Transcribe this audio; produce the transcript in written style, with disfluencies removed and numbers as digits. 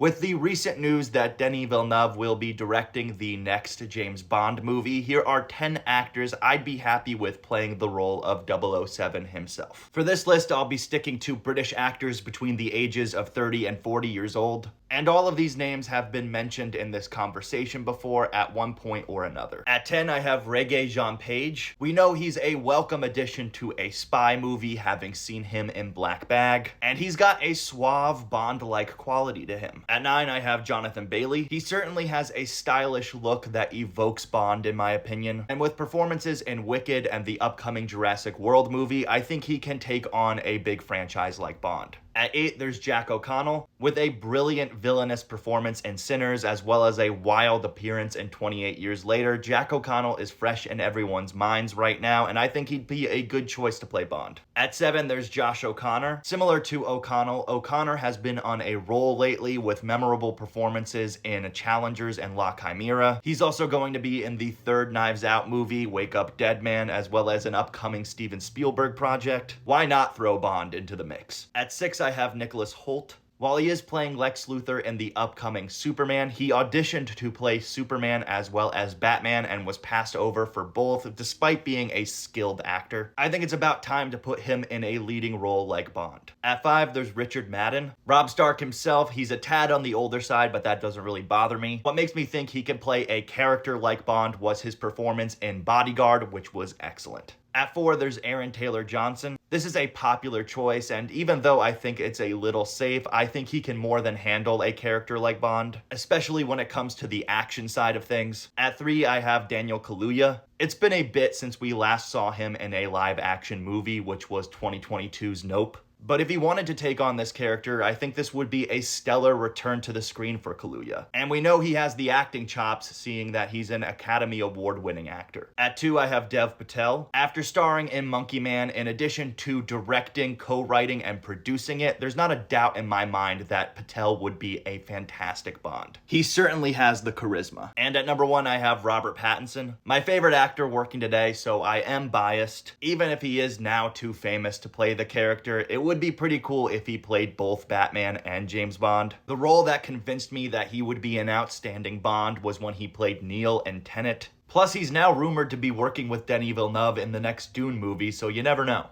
With the recent news that Denis Villeneuve will be directing the next James Bond movie, here are 10 actors I'd be happy with playing the role of 007 himself. For this list, I'll be sticking to British actors between the ages of 30 and 40 years old. And all of these names have been mentioned in this conversation before at one point or another. At 10, I have Regé-Jean Page. We know he's a welcome addition to a spy movie, having seen him in Black Bag, and he's got a suave Bond-like quality to him. At 9, I have Jonathan Bailey. He certainly has a stylish look that evokes Bond, in my opinion, and with performances in Wicked and the upcoming Jurassic World movie, I think he can take on a big franchise like Bond. At 8, there's Jack O'Connell. With a brilliant villainous performance in Sinners, as well as a wild appearance in 28 Years Later, Jack O'Connell is fresh in everyone's minds right now, and I think he'd be a good choice to play Bond. At 7, there's Josh O'Connor. Similar to O'Connell, O'Connor has been on a roll lately with memorable performances in Challengers and La Chimera. He's also going to be in the third Knives Out movie, Wake Up Dead Man, as well as an upcoming Steven Spielberg project. Why not throw Bond into the mix? At 6, I have Nicholas Hoult. While he is playing Lex Luthor in the upcoming Superman, he auditioned to play Superman as well as Batman and was passed over for both despite being a skilled actor. I think it's about time to put him in a leading role like Bond. At 5, there's Richard Madden. Robb Stark himself, he's a tad on the older side, but that doesn't really bother me. What makes me think he can play a character like Bond was his performance in Bodyguard, which was excellent. At 4, there's Aaron Taylor Johnson. This is a popular choice, and even though I think it's a little safe, I think he can more than handle a character like Bond, especially when it comes to the action side of things. At 3, I have Daniel Kaluuya. It's been a bit since we last saw him in a live-action movie, which was 2022's Nope. But if he wanted to take on this character, I think this would be a stellar return to the screen for Kaluuya. And we know he has the acting chops, seeing that he's an Academy Award-winning actor. At 2, I have Dev Patel. After starring in Monkey Man, in addition to directing, co-writing, and producing it, there's not a doubt in my mind that Patel would be a fantastic Bond. He certainly has the charisma. And at number 1, I have Robert Pattinson. My favorite actor working today, so I am biased. Even if he is now too famous to play the character, it would be pretty cool if he played both Batman and James Bond. The role that convinced me that he would be an outstanding Bond was when he played Neo in Tenet. Plus, he's now rumored to be working with Denis Villeneuve in the next Dune movie, so you never know.